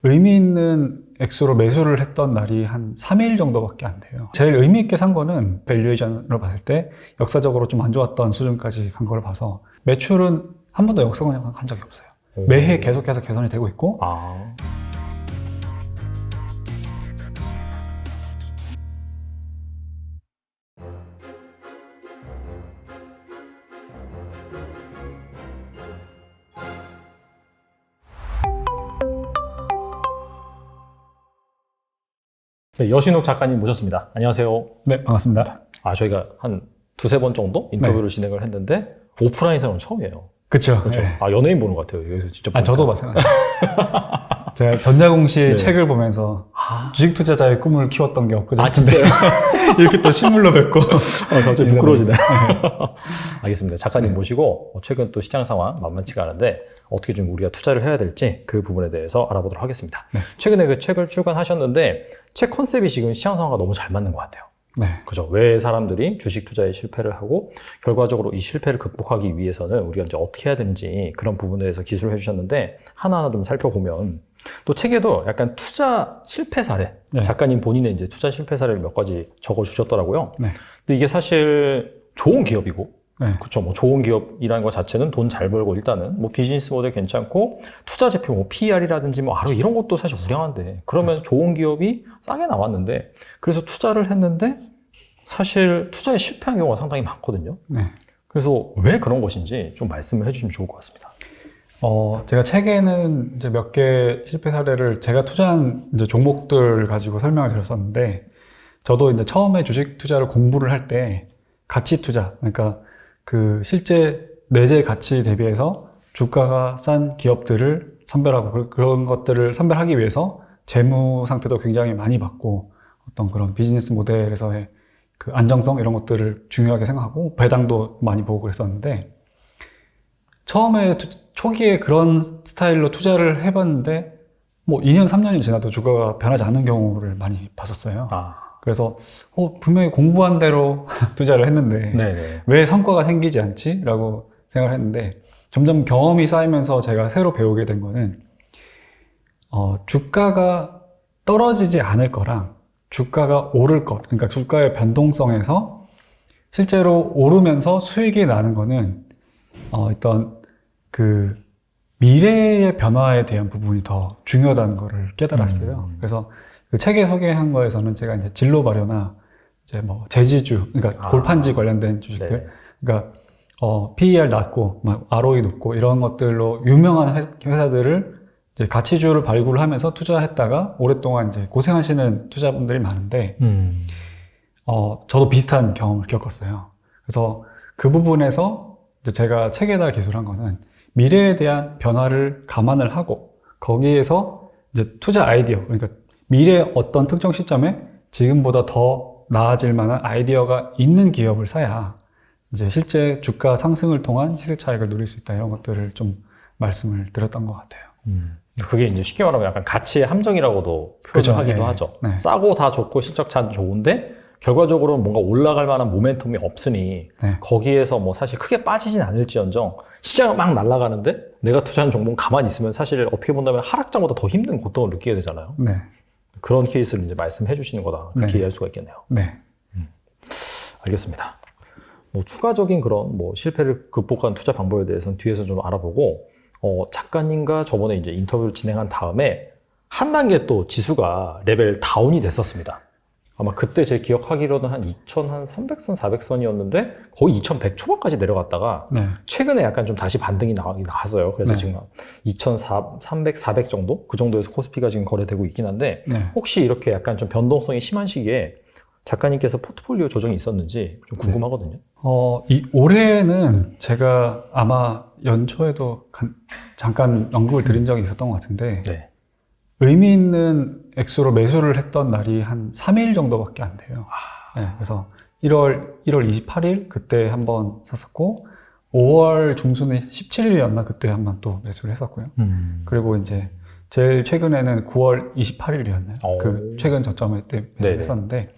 의미 있는 액수로 매수를 했던 날이 한 3일 정도밖에 안 돼요. 제일 의미 있게 산 거는 밸류에이션으로 봤을 때 역사적으로 좀 안 좋았던 수준까지 간 걸 봐서 매출은 한 번도 역사건을 한 적이 없어요. 매해 계속해서 개선이 되고 있고 네, 여신욱 작가님 모셨습니다. 안녕하세요. 네, 반갑습니다. 저희가 한 두세 번 정도 인터뷰를 진행을 했는데 오프라인상은 처음이에요. 그쵸. 그렇죠. 네. 연예인 보는 것 같아요. 여기서 직접 보니까. 저도 마찬가지예요. 제가 전자공 씨 네. 책을 보면서 주식 투자자의 꿈을 키웠던 게 엊그제 진짜요? 이렇게 또 실물로 뵙고 갑자기 부끄러워지네. 네. 알겠습니다. 작가님 모시고 최근 또 시장 상황 만만치가 않은데 어떻게 좀 우리가 투자를 해야 될지 그 부분에 대해서 알아보도록 하겠습니다. 네. 최근에 그 책을 출간하셨는데 책 컨셉이 지금 시장 상황과 너무 잘 맞는 것 같아요. 네. 그죠. 왜 사람들이 주식 투자에 실패를 하고 결과적으로 이 실패를 극복하기 위해서는 우리가 이제 어떻게 해야 되는지 그런 부분에 대해서 기술을 해주셨는데 하나하나 좀 살펴보면 또 책에도 약간 투자 실패 사례, 네. 작가님 본인의 이제 투자 실패 사례를 몇 가지 적어주셨더라고요. 네. 근데 이게 사실 좋은 기업이고, 네. 그렇죠. 뭐 좋은 기업이라는 것 자체는 돈 잘 벌고 일단은 뭐 비즈니스 모델 괜찮고 투자 지표 뭐 PER이라든지 뭐 이런 것도 사실 우량한데 그러면 좋은 기업이 싸게 나왔는데 그래서 투자를 했는데 사실 투자에 실패한 경우가 상당히 많거든요. 네. 그래서 왜 그런 것인지 좀 말씀을 해주시면 좋을 것 같습니다. 제가 책에는 이제 몇 개 실패 사례를 제가 투자한 이제 종목들 가지고 설명을 드렸었는데, 저도 이제 처음에 주식 투자를 공부를 할 때 가치 투자, 그러니까 그 실제 내재 가치 대비해서 주가가 싼 기업들을 선별하고 그런 것들을 선별하기 위해서 재무 상태도 굉장히 많이 봤고 어떤 그런 비즈니스 모델에서의 그 안정성 이런 것들을 중요하게 생각하고 배당도 많이 보고 그랬었는데, 처음에 초기에 그런 스타일로 투자를 해봤는데 뭐 2년, 3년이 지나도 주가가 변하지 않는 경우를 많이 봤었어요. 그래서 분명히 공부한 대로 투자를 했는데 네네. 왜 성과가 생기지 않지? 라고 생각을 했는데, 점점 경험이 쌓이면서 제가 새로 배우게 된 거는 주가가 떨어지지 않을 거랑 주가가 오를 것, 그러니까 주가의 변동성에서 실제로 오르면서 수익이 나는 거는 어떤 그 미래의 변화에 대한 부분이 더 중요하다는 거를 깨달았어요. 그래서 그 책에 소개한 거에서는 제가 이제 진로 발효나 이제 뭐 제지주, 그러니까 골판지 관련된 주식들, 네. 그러니까 PER 낮고 막 ROE 높고 이런 것들로 유명한 회사들을 이제 가치주를 발굴하면서 투자했다가 오랫동안 이제 고생하시는 투자분들이 많은데, 저도 비슷한 경험을 겪었어요. 그래서 그 부분에서 이제 제가 책에다 기술한 거는 미래에 대한 변화를 감안을 하고 거기에서 이제 투자 아이디어, 그러니까 미래 어떤 특정 시점에 지금보다 더 나아질 만한 아이디어가 있는 기업을 사야 이제 실제 주가 상승을 통한 시세 차익을 누릴 수 있다, 이런 것들을 좀 말씀을 드렸던 것 같아요. 그게 이제 쉽게 말하면 약간 가치의 함정이라고도 표현하기도 그렇죠. 하죠. 네. 싸고 다 좋고 실적 참 좋은데 결과적으로는 뭔가 올라갈 만한 모멘텀이 없으니 네. 거기에서 뭐 사실 크게 빠지진 않을지언정 시장은 막 날아가는데 내가 투자한 종목은 가만히 있으면 사실 어떻게 본다면 하락장보다 더 힘든 고통을 느끼게 되잖아요. 네. 그런 케이스를 이제 말씀해 주시는 거다. 그렇게 네. 이해할 수가 있겠네요. 네. 알겠습니다. 뭐 추가적인 그런 뭐 실패를 극복한 투자 방법에 대해서는 뒤에서 좀 알아보고, 작가님과 저번에 이제 인터뷰를 진행한 다음에 한 단계 또 지수가 레벨 다운이 됐었습니다. 아마 그때 제 기억하기로는 한 2,300선, 400선이었는데 거의 2,100 초반까지 내려갔다가 네. 최근에 약간 좀 다시 반등이 나왔어요. 그래서 네. 지금 2,300, 400 정도? 그 정도에서 코스피가 지금 거래되고 있긴 한데, 네. 혹시 이렇게 약간 좀 변동성이 심한 시기에 작가님께서 포트폴리오 조정이 있었는지 좀 궁금하거든요. 이 올해는 제가 아마 연초에도 잠깐 언급을 드린 적이 있었던 것 같은데, 네. 의미 있는 액수로 매수를 했던 날이 한 3일 정도밖에 안 돼요. 네, 그래서 1월 28일 그때 한번 샀었고, 5월 중순에 17일이었나 그때 한번 또 매수를 했었고요. 그리고 이제 제일 최근에는 9월 28일이었나요? 그 최근 저점에 때 매수를 했었는데,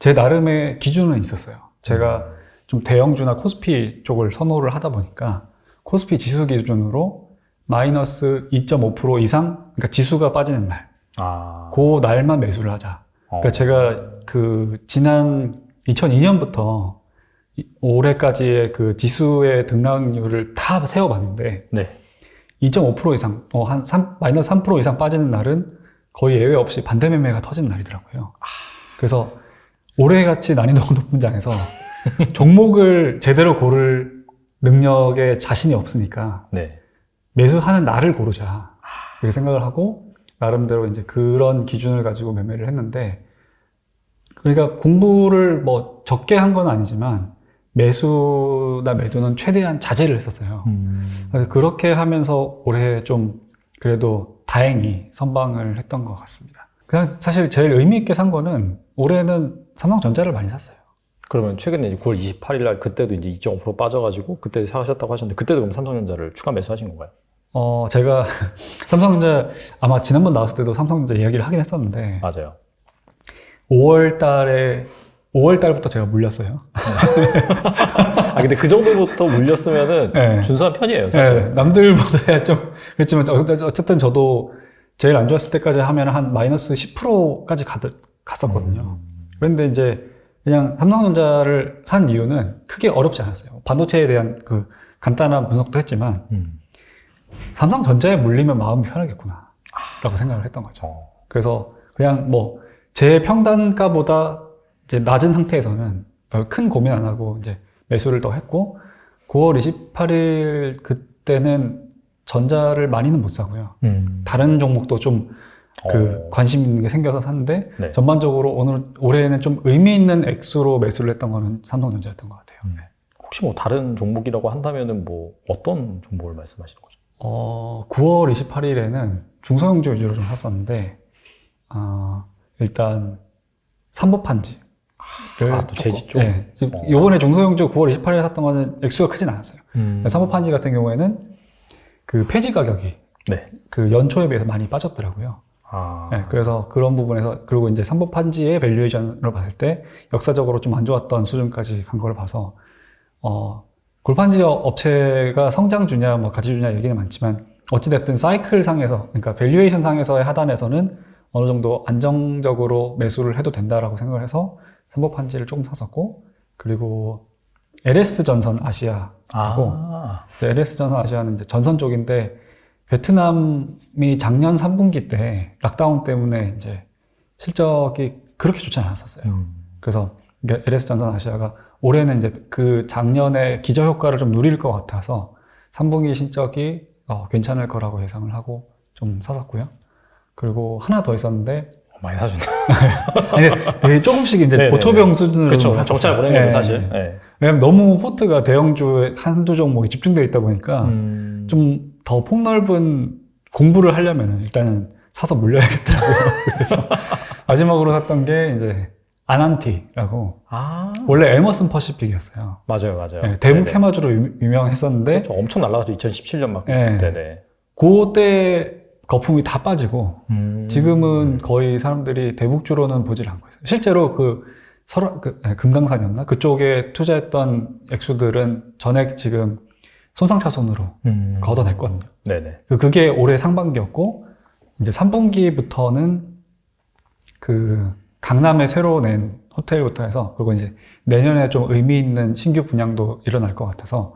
제 나름의 기준은 있었어요. 제가 좀 대형주나 코스피 쪽을 선호를 하다 보니까 코스피 지수 기준으로 마이너스 2.5% 이상, 그러니까 지수가 빠지는 날, 그 날만 매수를 하자. 그러니까 제가 그 지난 2002년부터 올해까지의 그 지수의 등락률을 다 세워봤는데, 네. 2.5% 이상, 마이너스 3% 이상 빠지는 날은 거의 예외 없이 반대 매매가 터지는 날이더라고요. 그래서 올해같이 난이도가 높은 장에서 종목을 제대로 고를 능력에 자신이 없으니까 네. 매수하는 날을 고르자. 이렇게 생각을 하고 나름대로 이제 그런 기준을 가지고 매매를 했는데, 그러니까 공부를 뭐 적게 한 건 아니지만 매수나 매도는 최대한 자제를 했었어요. 그래서 그렇게 하면서 올해 좀 그래도 다행히 선방을 했던 것 같습니다. 그냥 사실 제일 의미 있게 산 거는 올해는 삼성전자를 많이 샀어요. 그러면 최근에 이제 9월 28일 날 그때도 이제 2.5% 빠져가지고 그때 사셨다고 하셨는데 그때도 그럼 삼성전자를 추가 매수하신 건가요? 제가 삼성전자 아마 지난번 나왔을 때도 삼성전자 이야기를 하긴 했었는데 맞아요. 5월 달부터 제가 물렸어요. 근데 그 정도부터 물렸으면은 네. 준수한 편이에요, 사실. 네, 남들보다 좀 그렇지만 어쨌든 저도 제일 안 좋았을 때까지 하면 한 마이너스 10%까지 갔었거든요. 그런데 이제 그냥 삼성전자를 산 이유는 크게 어렵지 않았어요. 반도체에 대한 그 간단한 분석도 했지만 삼성전자에 물리면 마음이 편하겠구나 라고 생각을 했던 거죠. 그래서 그냥 뭐 제 평단가보다 이제 낮은 상태에서는 큰 고민 안 하고 이제 매수를 더 했고, 9월 28일 그때는 전자를 많이는 못 사고요. 다른 종목도 좀 관심 있는 게 생겨서 샀는데, 네. 전반적으로 올해는 좀 의미 있는 액수로 매수를 했던 거는 삼성전자였던 것 같아요. 네. 혹시 뭐 다른 종목이라고 한다면은 뭐 어떤 종목을 말씀하시는 거죠? 9월 28일에는 중소형주 위주로 좀 샀었는데, 일단 삼보판지를 또 재지 쪽? 네, 이번에 중소형주 9월 28일에 샀던 거는 액수가 크진 않았어요. 삼보판지 같은 경우에는 그 폐지 가격이 네. 그 연초에 비해서 많이 빠졌더라고요. 네, 그래서 그런 부분에서, 그리고 이제 삼보판지의 밸류에이션으로 봤을 때 역사적으로 좀 안 좋았던 수준까지 간 걸 봐서 골판지 업체가 성장주냐 뭐 가치주냐 얘기는 많지만 어찌됐든 사이클 상에서, 그러니까 밸류에이션 상에서의 하단에서는 어느 정도 안정적으로 매수를 해도 된다라고 생각을 해서 삼보판지를 조금 샀었고, 그리고 LS전선 아시아하고, LS전선 아시아는 이제 전선 쪽인데 베트남이 작년 3분기 때 락다운 때문에 이제 실적이 그렇게 좋지 않았었어요. 그래서 LS전선 아시아가 올해는 이제 그 작년의 기저효과를 좀 누릴 것 같아서 3분기 실적이 괜찮을 거라고 예상을 하고 좀 샀었고요. 그리고 하나 더 있었는데, 많이 사준다. 아니, 되게 조금씩 이제 보초병 수준으로. 그렇죠. 정찰 보낸 거예요, 사실. 네. 왜냐면 너무 포트가 대형주에 한두 종목이 집중되어 있다 보니까 좀 더 폭넓은 공부를 하려면 일단은 사서 물려야겠더라고요. 그래서 마지막으로 샀던 게 이제 아난티라고. 원래 에머슨 퍼시픽이었어요. 맞아요. 네, 대북 테마주로 유명했었는데. 그렇죠. 엄청 날라갔죠. 2017년 막. 네. 네네. 그때 거품이 다 빠지고 지금은 거의 사람들이 대북주로는 보질 않고 있어요. 실제로 금강산이었나? 그쪽에 투자했던 액수들은 전액 지금 손상차손으로 걷어냈거든요. 네네. 그게 올해 상반기였고, 이제 3분기부터는 그 강남에 새로 낸 호텔부터 해서, 그리고 이제 내년에 좀 의미 있는 신규 분양도 일어날 것 같아서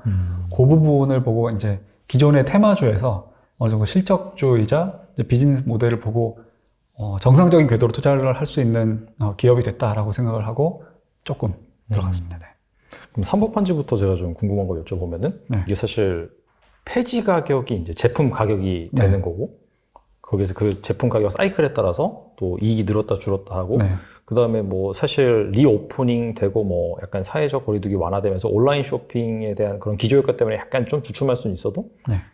그 부분을 보고 이제 기존의 테마주에서 어느 정도 실적주이자 비즈니스 모델을 보고 정상적인 궤도로 투자를 할 수 있는 기업이 됐다라고 생각을 하고 조금 들어갔습니다. 네. 그럼 삼보판지부터 제가 좀 궁금한 거 여쭤보면은, 네. 이게 사실 폐지 가격이 이제 제품 가격이 되는 거고, 거기서 그 제품 가격 사이클에 따라서 또 이익이 늘었다 줄었다 하고, 그 다음에 뭐 사실 리오프닝 되고 뭐 약간 사회적 거리두기 완화되면서 온라인 쇼핑에 대한 그런 기저효과 때문에 약간 좀 주춤할 수는 있어도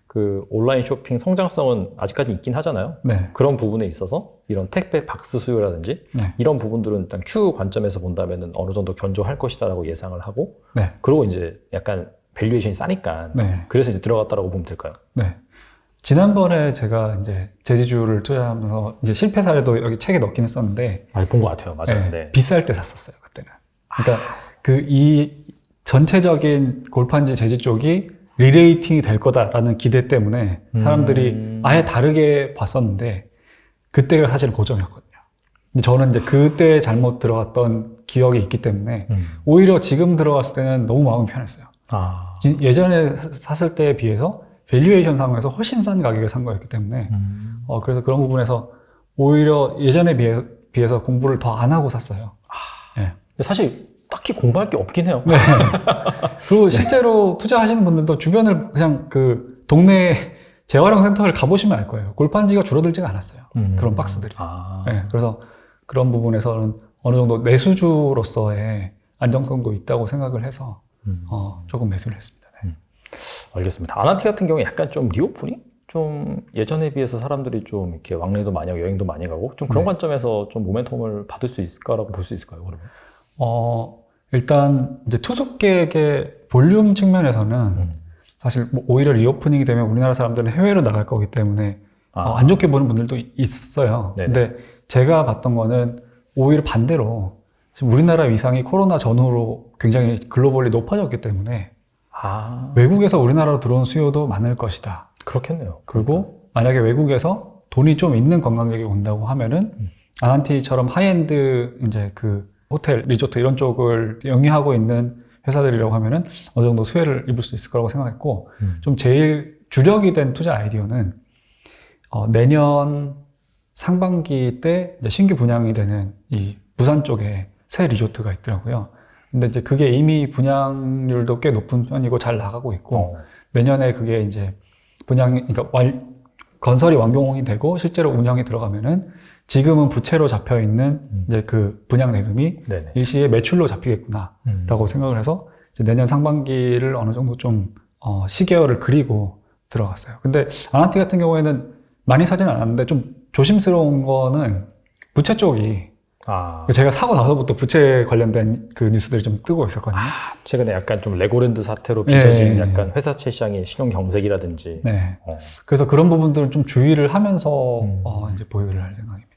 그 온라인 쇼핑 성장성은 아직까지 있긴 하잖아요. 그런 부분에 있어서 이런 택배 박스 수요라든지 이런 부분들은 일단 Q 관점에서 본다면은 어느 정도 견조할 것이다라고 예상을 하고, 그리고 이제 약간 밸류에이션이 싸니까 그래서 이제 들어갔다라고 보면 될까요? 네. 지난번에 제가 이제 제지주를 투자하면서 이제 실패 사례도 여기 책에 넣긴 했었는데. 많이 본 것 같아요. 맞아요. 네. 비쌀 때 샀었어요, 그때는. 그러니까 이 전체적인 골판지 제지 쪽이 리레이팅이 될 거다라는 기대 때문에 사람들이 아예 다르게 봤었는데 그때가 사실 고점이었거든요. 근데 저는 이제 그때 잘못 들어갔던 기억이 있기 때문에 오히려 지금 들어갔을 때는 너무 마음이 편했어요. 아. 예전에 샀을 때에 비해서 밸류에이션 상황에서 훨씬 싼 가격에 산 거였기 때문에 그래서 그런 부분에서 오히려 예전에 비해서 공부를 더 안 하고 샀어요. 네. 근데 사실 딱히 공부할 게 없긴 해요. 네. 그리고 실제로 투자하시는 분들도 주변을 그냥 그 동네 재활용 센터를 가보시면 알 거예요. 골판지가 줄어들지가 않았어요. 그런 박스들이. 아. 네. 그래서 그런 부분에서는 어느 정도 내수주로서의 안정성도 있다고 생각을 해서 조금 매수를 했습니다. 네. 알겠습니다. 아나티 같은 경우에 약간 좀 리오프닝? 좀 예전에 비해서 사람들이 좀 이렇게 왕래도 많이 하고 여행도 많이 가고 좀 그런 네. 관점에서 좀 모멘텀을 받을 수 있을까라고 볼 수 있을까요, 그러면? 일단 이제 투숙객의 볼륨 측면에서는 사실 뭐 오히려 리오프닝이 되면 우리나라 사람들은 해외로 나갈 거기 때문에 안 좋게 보는 분들도 있어요. 네네. 근데 제가 봤던 거는 오히려 반대로 지금 우리나라 위상이 코로나 전후로 굉장히 글로벌리 높아졌기 때문에 외국에서 우리나라로 들어온 수요도 많을 것이다. 그렇겠네요. 그리고 만약에 외국에서 돈이 좀 있는 관광객이 온다고 하면은 아난티처럼 하이엔드 이제 그 호텔, 리조트 이런 쪽을 영위하고 있는 회사들이라고 하면은 어느 정도 수혜를 입을 수 있을 거라고 생각했고 좀 제일 주력이 된 투자 아이디어는 내년 상반기 때 이제 신규 분양이 되는 이 부산 쪽에 새 리조트가 있더라고요. 근데 이제 그게 이미 분양률도 꽤 높은 편이고 잘 나가고 있고 내년에 그게 이제 그러니까 건설이 완공이 되고 실제로 운영이 들어가면은 지금은 부채로 잡혀 있는 이제 그 분양 대금이 네네. 일시에 매출로 잡히겠구나라고 생각을 해서 이제 내년 상반기를 어느 정도 좀 시계열을 그리고 들어갔어요. 근데 아난티 같은 경우에는 많이 사지는 않았는데 좀 조심스러운 거는 부채 쪽이 제가 사고 나서부터 부채 관련된 그 뉴스들이 좀 뜨고 있었거든요. 최근에 약간 좀 레고랜드 사태로 빚어진 네. 약간 회사채 시장의 신용 경색이라든지. 네. 그래서 그런 부분들을 좀 주의를 하면서 이제 보유를 할 생각입니다.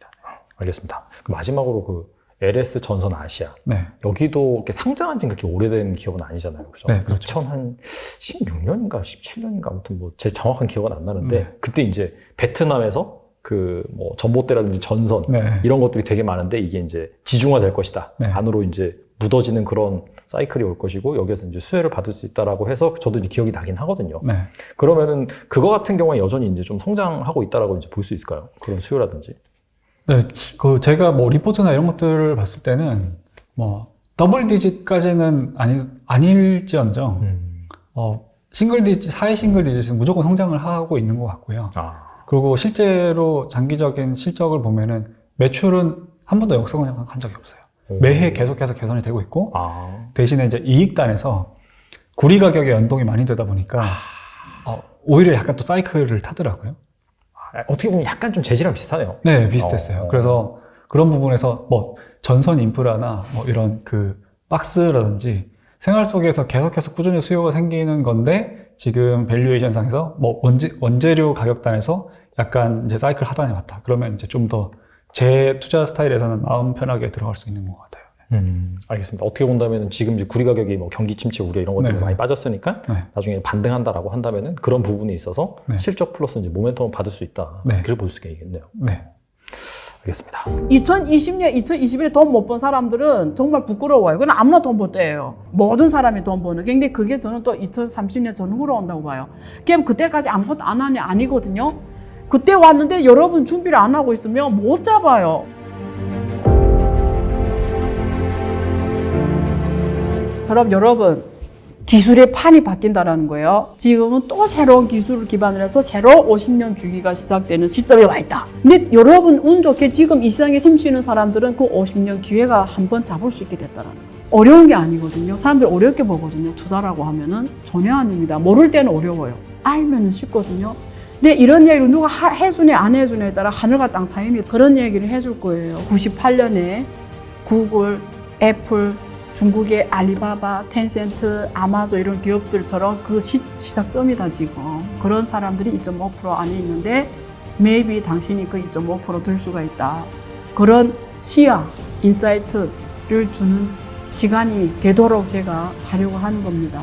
알겠습니다. 마지막으로 그 LS 전선 아시아. 네. 여기도 이렇게 상장한 지 그렇게 오래된 기업은 아니잖아요. 그죠? 네, 그렇죠. 2016년인가 17년인가 아무튼 뭐 제 정확한 기억은 안 나는데 네. 그때 이제 베트남에서 그 뭐 전봇대라든지 전선 네. 이런 것들이 되게 많은데 이게 이제 지중화 될 것이다. 네. 안으로 이제 묻어지는 그런 사이클이 올 것이고 여기에서 이제 수혜를 받을 수 있다라고 해서 저도 이제 기억이 나긴 하거든요. 네. 그러면은 그거 같은 경우에 여전히 이제 좀 성장하고 있다라고 이제 볼 수 있을까요? 그런 수요라든지. 네, 제가 뭐 리포트나 이런 것들을 봤을 때는 뭐 더블 디짓까지는 아닐지언정 싱글 디짓, 하이 싱글 디짓은 무조건 성장을 하고 있는 것 같고요. 그리고 실제로 장기적인 실적을 보면은 매출은 한 번도 역성을 한 적이 없어요. 매해 계속해서 개선이 되고 있고 대신에 이제 이익단에서 구리 가격에 연동이 많이 되다 보니까 오히려 약간 또 사이클을 타더라고요. 어떻게 보면 약간 좀 재질이랑 비슷하네요. 네, 비슷했어요. 그래서 그런 부분에서 뭐 전선 인프라나 뭐 이런 그 박스라든지 생활 속에서 계속해서 꾸준히 수요가 생기는 건데 지금 밸류에이션 상에서 뭐 원재료 가격단에서 약간 이제 사이클 하단에 왔다. 그러면 이제 좀 더 제 투자 스타일에서는 마음 편하게 들어갈 수 있는 것 같아요. 알겠습니다. 어떻게 본다면 지금 이제 구리 가격이 뭐 경기 침체 우려 이런 것들이 네. 많이 빠졌으니까 네. 나중에 반등한다라고 한다면은 그런 부분에 있어서 네. 실적 플러스 이제 모멘텀을 받을 수 있다. 네. 그렇게 볼 수가 있겠네요. 네. 알겠습니다. 2020년, 2021에 돈 못 번 사람들은 정말 부끄러워요. 그건 아무나 돈 못 때예요. 모든 사람이 돈 버는. 근데 그게 저는 또 2030년 전후로 온다고 봐요. 그럼 그때까지 아무것도 안 하니 아니거든요. 그때 왔는데 여러분 준비를 안 하고 있으면 못 잡아요. 그럼 여러분 기술의 판이 바뀐다라는 거예요. 지금은 또 새로운 기술을 기반으로 해서 새로 50년 주기가 시작되는 시점에 와 있다. 근데 여러분 운 좋게 지금 이 시장에 숨쉬는 사람들은 그 50년 기회가 한번 잡을 수 있게 됐다라는 거예요. 어려운 게 아니거든요. 사람들이 어렵게 보거든요. 투자라고 하면은 전혀 아닙니다. 모를 때는 어려워요. 알면은 쉽거든요. 근데 이런 얘기를 누가 해주네 안 해주네에 따라 하늘과 땅 차이입니다. 그런 얘기를 해줄 거예요. 98년에 구글, 애플, 중국의 알리바바, 텐센트, 아마존 이런 기업들처럼 그 시작점이다 지금. 그런 사람들이 2.5% 안에 있는데 maybe 당신이 그 2.5% 들 수가 있다. 그런 시야, 인사이트를 주는 시간이 되도록 제가 하려고 하는 겁니다.